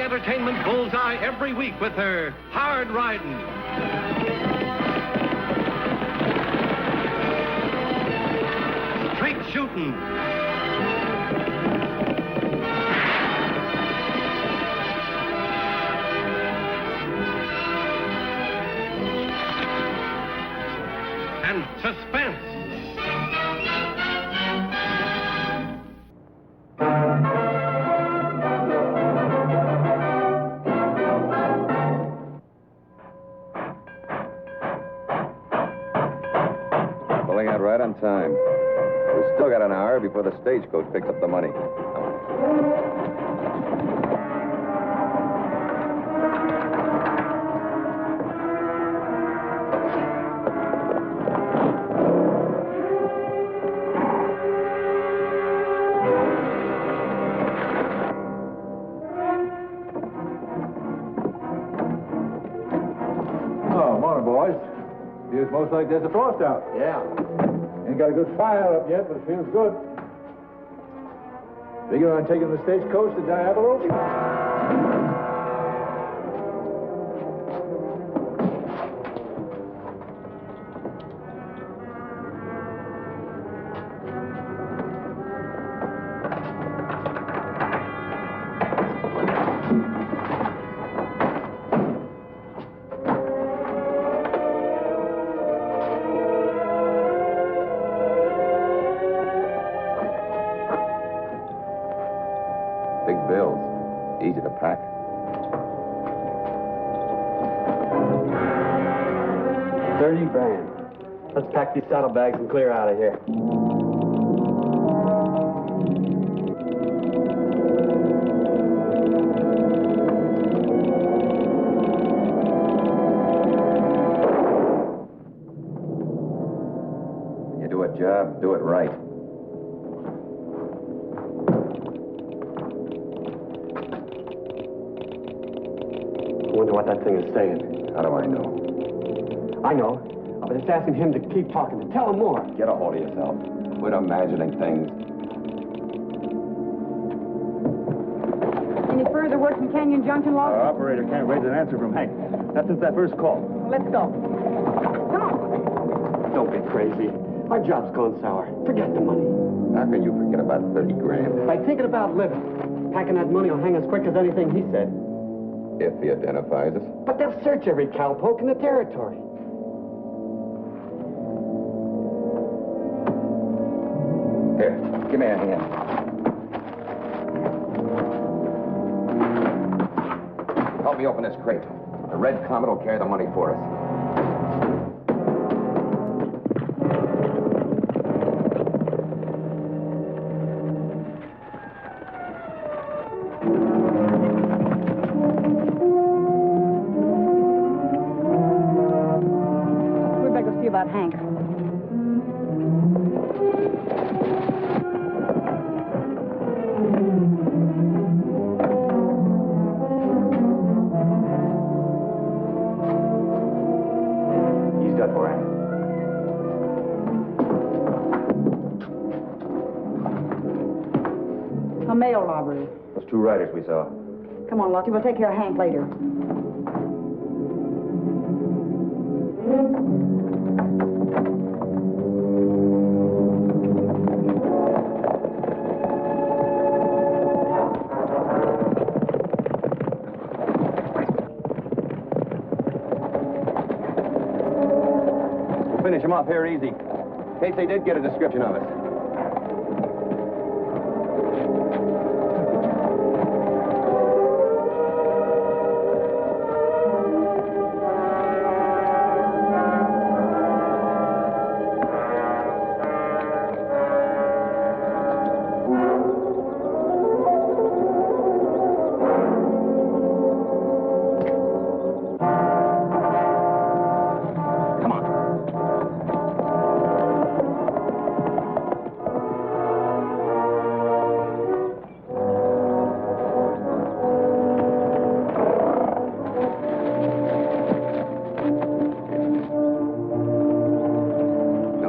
the entertainment bullseye every week with her hard riding. Straight shooting. And suspense. Pulling out right on time. We've still got an hour before the stagecoach picks up the money. Oh, morning, boys. Feels most like there's a frost out. Yeah. Ain't got a good fire up yet, but it feels good. Figure on taking the stagecoach to Diablo? Big bills. Easy to pack. $30,000. Let's pack these saddlebags and clear out of here. You do a job, do it right. I wonder what that thing is saying. How do I know? I know. I've been just asking him to keep talking, to tell him more. Get a hold of yourself. Quit imagining things. Any further word from Canyon Junction, Lawson? Our operator can't raise an answer from Hank. Not since that first call. Well, let's go. Come on. Don't be crazy. Our job's gone sour. Forget the money. How can you forget about 30 grand? By thinking about living. Packing that money will hang as quick as anything he said. If he identifies us. But they'll search every cowpoke in the territory. Here, give me a hand. Help me open this crate. The Red Comet will carry the money for us. We'd better go see about Hank. He's done for it. A mail robbery. Those two riders we saw. Come on, Lottie. We'll take care of Hank later. We'll finish him off here easy. In case they did get a description of us.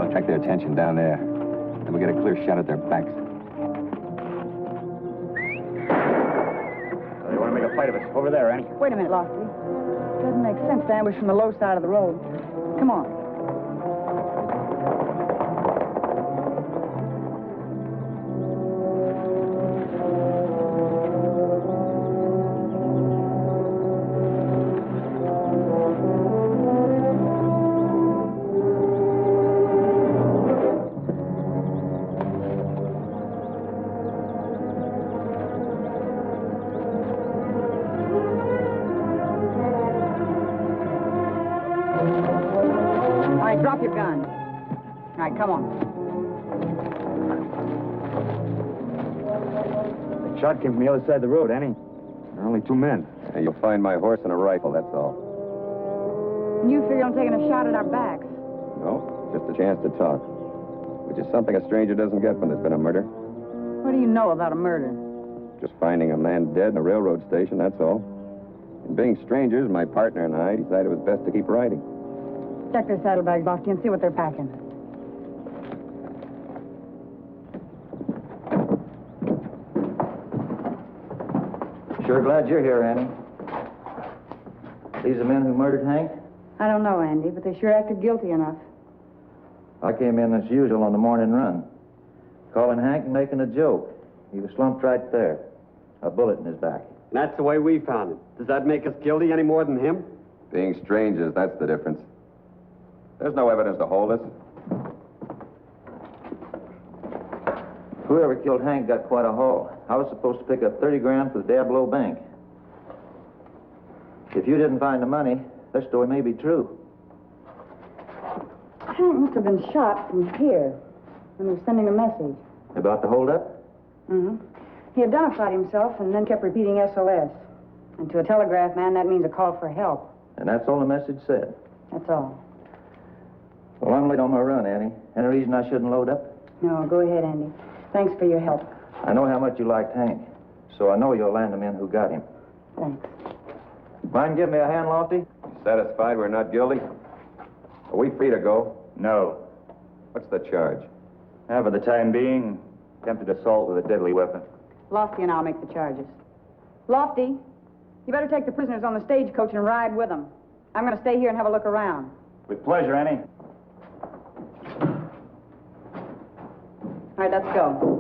Attract their attention down there. Then we get a clear shot at their backs. They want to make a fight of it. over there, Annie. Wait a minute, Lofty. Doesn't make sense to ambush from the low side of the road. Come on. All right, drop your gun. All right, come on. The shot came from the other side of the road, Annie. There are only 2 men. And you'll find my horse and a rifle, that's all. And you figure on taking a shot at our backs. No, just a chance to talk. Which is something a stranger doesn't get when there's been a murder. What do you know about a murder? Just finding a man dead in a railroad station, that's all. And being strangers, my partner and I decided it was best to keep riding. Check their saddlebags, Lofty, and see what they're packing. Sure glad you're here, Annie. These the men who murdered Hank? I don't know, Andy, but they sure acted guilty enough. I came in as usual on the morning run. Calling Hank and making a joke. He was slumped right there. A bullet in his back. And that's the way we found him. Does that make us guilty any more than him? Being strangers, that's the difference. There's no evidence to hold us. Whoever killed Hank got quite a haul. I was supposed to pick up 30 grand for the Diablo Bank. If you didn't find the money, that story may be true. Hank must have been shot from here when he was sending a message. About the holdup? Mm-hmm. He identified himself and then kept repeating SOS. And to a telegraph man, that means a call for help. And that's all the message said. That's all. Well, I'm late on my run, Annie. Any reason I shouldn't load up? No, go ahead, Andy. Thanks for your help. I know how much you liked Hank, so I know you'll land the men who got him. Thanks. Mind give me a hand, Lofty? Satisfied we're not guilty? Are we free to go? No. What's the charge? For the time being, attempted assault with a deadly weapon. Lofty and I'll make the charges. Lofty, you better take the prisoners on the stagecoach and ride with them. I'm going to stay here and have a look around. With pleasure, Annie. All right, let's go.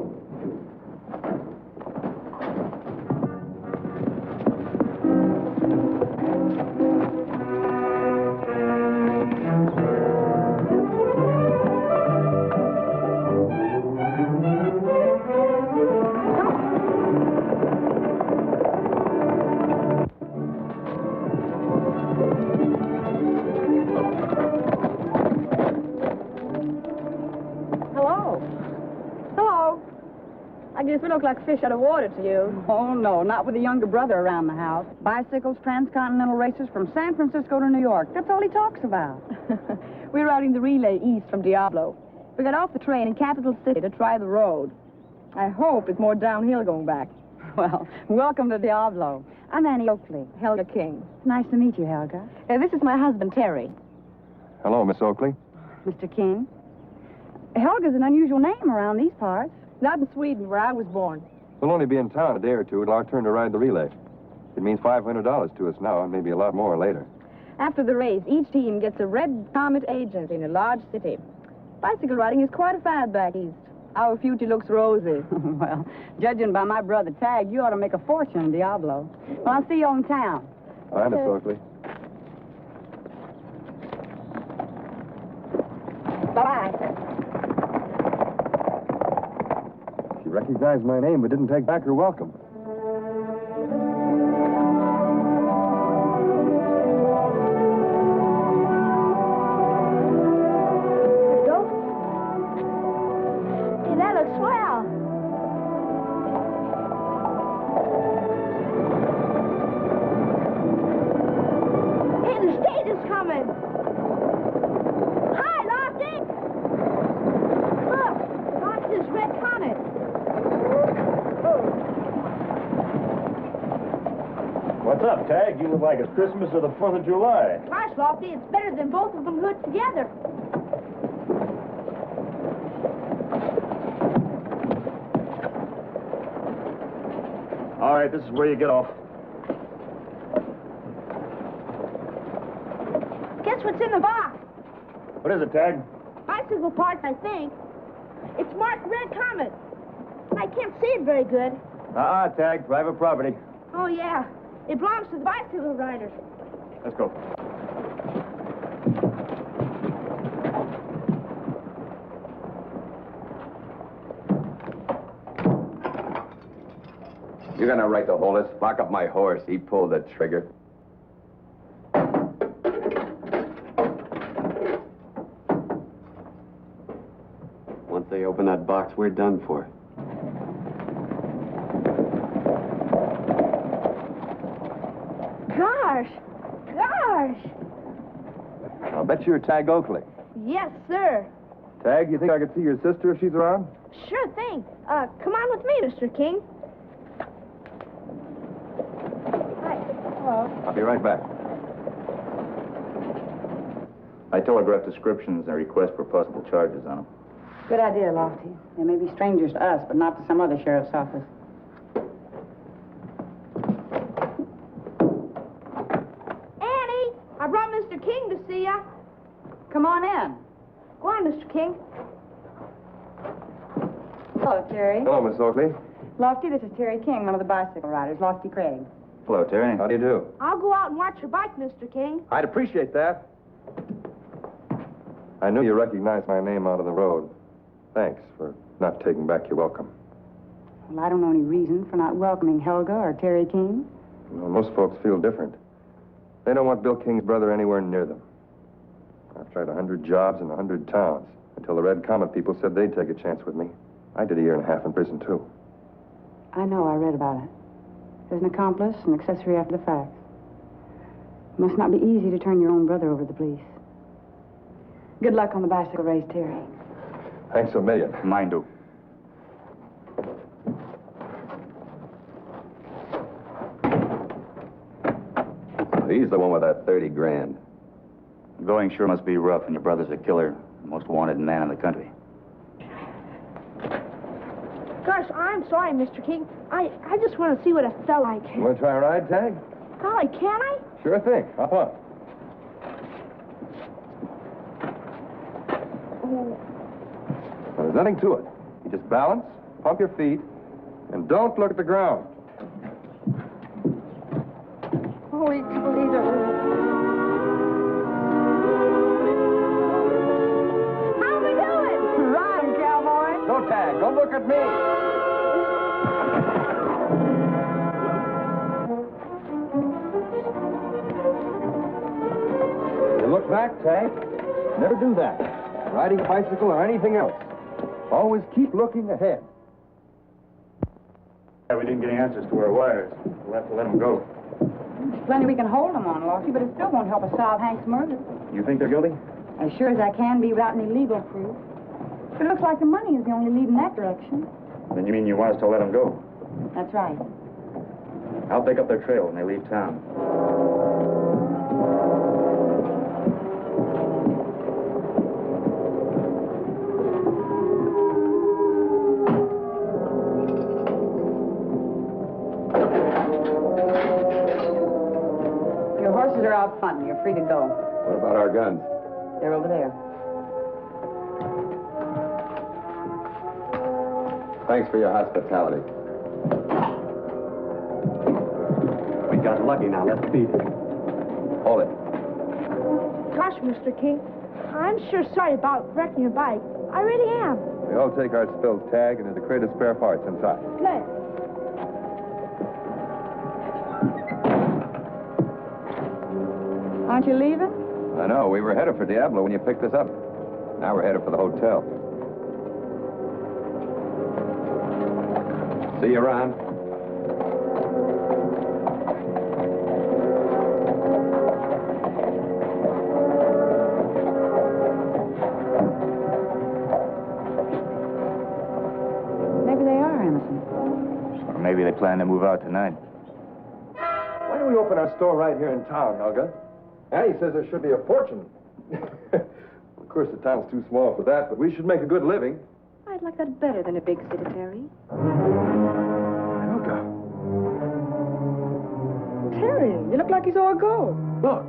I guess we look like fish out of water to you. Oh, no, not with a younger brother around the house. Bicycles, transcontinental races from San Francisco to New York. That's all he talks about. We're routing the relay east from Diablo. We got off the train in Capital City to try the road. I hope it's more downhill going back. Well, welcome to Diablo. I'm Annie Oakley. Helga King. Nice to meet you, Helga. This is my husband, Terry. Hello, Miss Oakley. Mr. King. Helga's an unusual name around these parts. Not in Sweden, where I was born. We'll only be in town a day or two. It'll our turn to ride the relay. It means $500 to us now, and maybe a lot more later. After the race, each team gets a red Comet agent in a large city. Bicycle riding is quite a fad back east. Our future looks rosy. Well, judging by my brother Tag, you ought to make a fortune in Diablo. Well, I'll see you in town. Bye, Miss Oakley. Bye-bye. She recognized my name, but didn't take back her welcome. Hey, that looks swell. Hey, the stage is coming. Hi, Lofty. Look, watch this red comet. What's up, Tag? You look like it's Christmas or the 4th of July. Gosh, Lofty, it's better than both of them put together. All right, this is where you get off. Guess what's in the box? What is it, Tag? Bicycle parts, I think. It's marked Red Comet. I can't see it very good. Tag. Private property. Oh, yeah. It belongs to the bicycle riders. Let's go. You're gonna right to hold us. Lock up my horse. He pulled the trigger. Once they open that box, we're done for. Gosh! I'll bet you're Tag Oakley. Yes, sir. Tag, you think I could see your sister if she's around? Sure thing. Come on with me, Mr. King. Hi. Hello. I'll be right back. I telegraphed descriptions and a request for possible charges on them. Good idea, Lofty. They may be strangers to us, but not to some other sheriff's office. Annie, I brought Mr. King to see ya. Come on in. Go on, Mr. King. Hello, Terry. Hello, Miss Oakley. Lofty, this is Terry King, one of the bicycle riders. Lofty Craig. Hello, Terry. How do you do? I'll go out and watch your bike, Mr. King. I'd appreciate that. I knew you recognized my name out on the road. Thanks for not taking back your welcome. Well, I don't know any reason for not welcoming Helga or Terry King. Well, most folks feel different. They don't want Bill King's brother anywhere near them. I've tried 100 jobs in 100 towns until the Red Comet people said they'd take a chance with me. I did a year and a half in prison, too. I know, I read about it. There's an accomplice, an accessory after the fact. It must not be easy to turn your own brother over to the police. Good luck on the bicycle race, Terry. Thanks a million. Mine do. He's the one with that 30 grand. Going sure must be rough, and your brother's a killer, the most wanted man in the country. Gosh, I'm sorry, Mr. King. I just want to see what it felt like. You want to try a ride, Tag? Golly, can I? Sure thing. Hop on. Well, there's nothing to it. You just balance, pump your feet, and don't look at the ground. Holy Toledo. How we doing? Run, cowboy! No, Tag, don't look at me. You look back, Tag. Never do that. Riding a bicycle or anything else. Always keep looking ahead. Yeah, we didn't get any answers to our wires. We'll have to let them go. There's plenty we can hold them on, Lofty, but it still won't help us solve Hank's murder. You think they're guilty? As sure as I can be without any legal proof. But it looks like the money is the only lead in that direction. Then you mean you want us to let them go? That's right. I'll pick up their trail when they leave town. Your horses are out front. You're free to go. What about our guns? They're over there. Thanks for your hospitality. We got lucky now. Let's beat it. Hold it. Gosh, Mr. King, I'm sure sorry about wrecking your bike. I really am. We all take our spills, Tag, and there's a crate of spare parts inside. Good. Aren't you leaving? I know. We were headed for Diablo when you picked us up. Now we're headed for the hotel. See you around. Maybe they are, Emerson. Or maybe they plan to move out tonight. Why don't we open our store right here in town, Helga? Annie says there should be a fortune. Of course, the town's too small for that, but we should make a good living. I'd like that better than a big city, Terry. Helga, Terry, you look like you saw a ghost. look.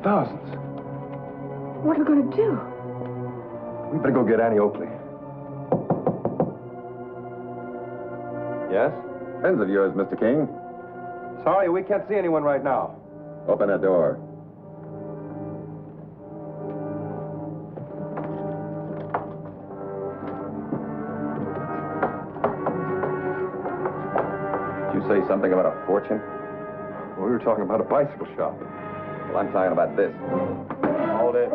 Thousands. What are we going to do? We better go get Annie Oakley. Yes? Friends of yours, Mr. King. Sorry, we can't see anyone right now. Open the door. Did you say something about a fortune? We were talking about a bicycle shop. Well, I'm talking about this. Hold it.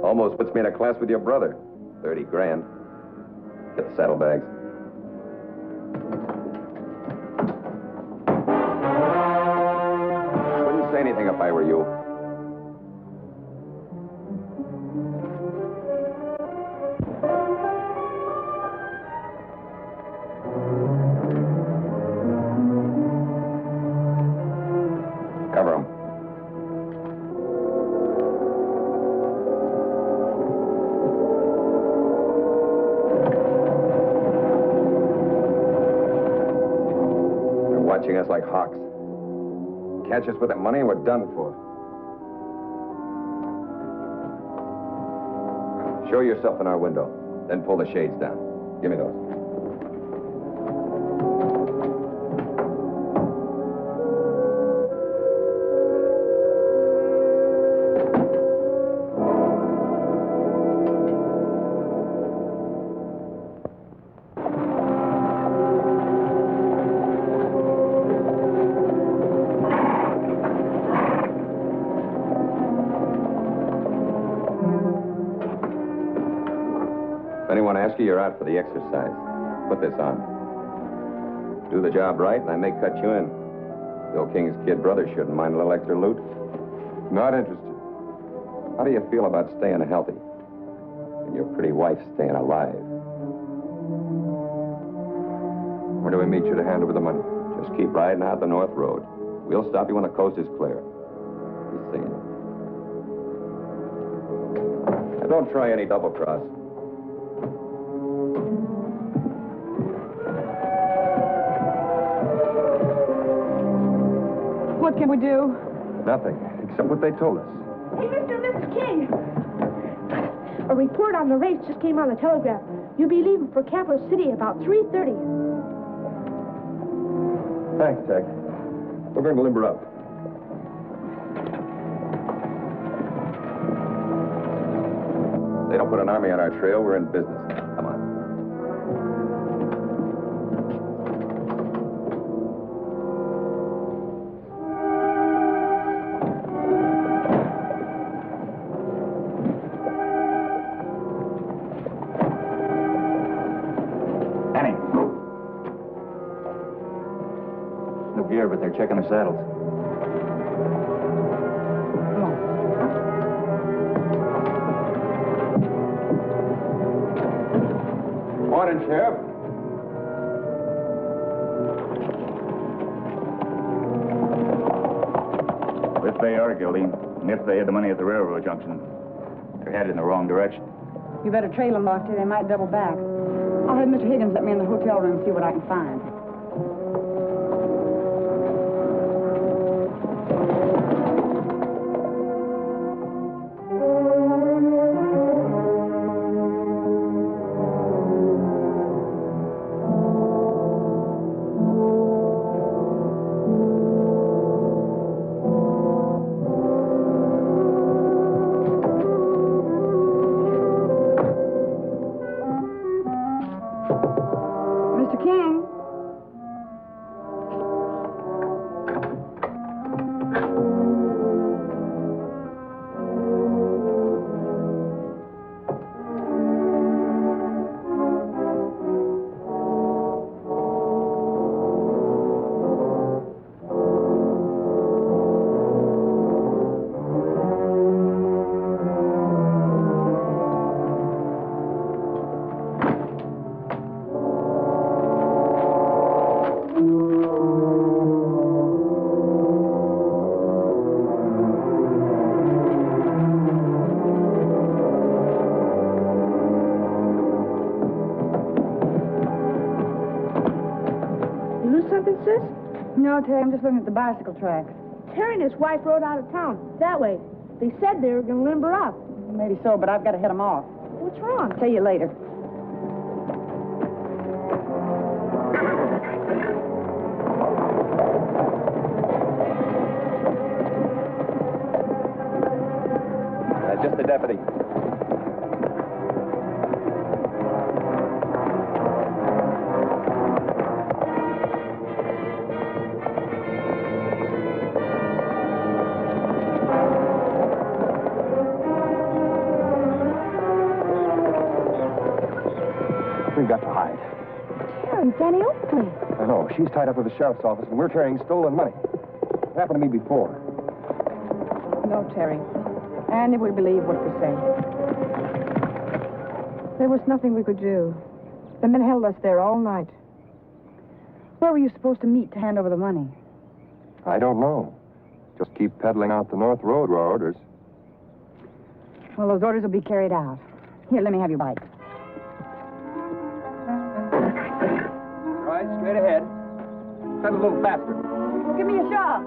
Almost puts me in a class with your brother. 30 grand. Get the saddlebags. Wouldn't say anything if I were you. Cover 'em. They're watching us like hawks. Catch us with that money and we're done for. Show yourself in our window, then pull the shades down. Give me those. If anyone asks you, you're out for the exercise. Put this on. Do the job right, and I may cut you in. Bill King's kid brother shouldn't mind a little extra loot. Not interested. How do you feel about staying healthy? And your pretty wife staying alive? Where do we meet you to hand over the money? Just keep riding out the North Road. We'll stop you when the coast is clear. Be seeing you. Now, don't try any double cross. What can we do? Nothing, except what they told us. Hey, Mr. and Mrs. King. A report on the race just came on the telegraph. You'll be leaving for Capital City about 3:30. Thanks, Tech. We're going to limber up. They don't put an army on our trail, we're in business. Come on. Annie. No gear, but they're checking the saddles. Morning, Sheriff. If they are guilty, and if they had the money at the railroad junction, they're headed in the wrong direction. You better trail them, Lofty. They might double back. I'll have Mr. Higgins let me in the hotel room and see what I can find. Mr. King? No, Terry, I'm just looking at the bicycle tracks. Terry and his wife rode out of town, that way. They said they were going to limber up. Maybe so, but I've got to head them off. What's wrong? Tell you later. Just the deputy. We've got to hide. Terry, Danny Oakley. I know. She's tied up with the sheriff's office, and we're carrying stolen money. It happened to me before. No, Terry. Andy would believe what we say. There was nothing we could do. The men held us there all night. Where were you supposed to meet to hand over the money? I don't know. Just keep peddling out the North Road were our orders. Well, those orders will be carried out. Here, let me have your bike. Right, straight ahead. Pedal a little faster. Give me a shove.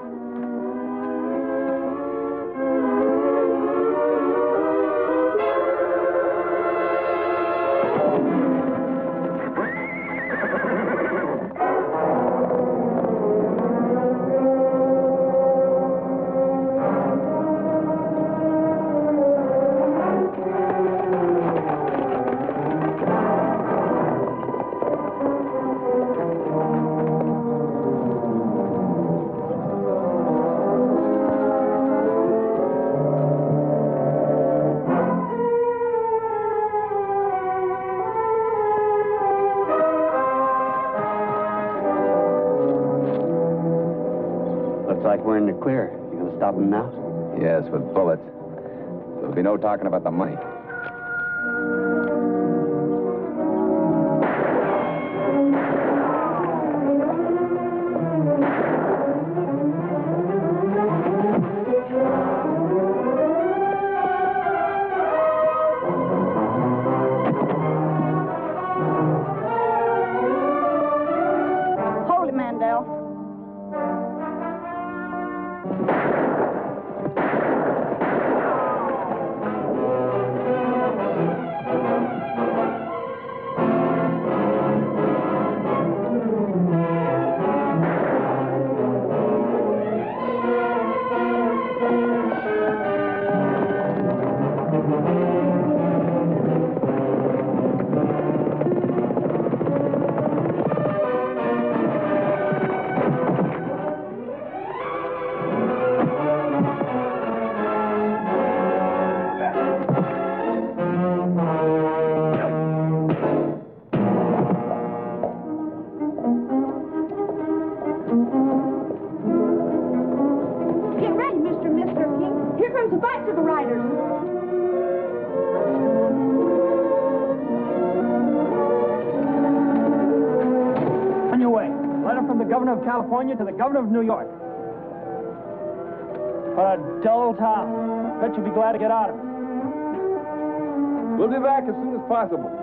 Looks like we're in the clear. You gonna stop him now? Yes, with bullets. There'll be no talking about the money. Hold it, Mandel. Get ready, Mr. King. Here comes the bicycle riders. On your way. Letter from the governor of California to the governor of New York. What a dull town. Bet you'll be glad to get out of it. We'll be back as soon as possible.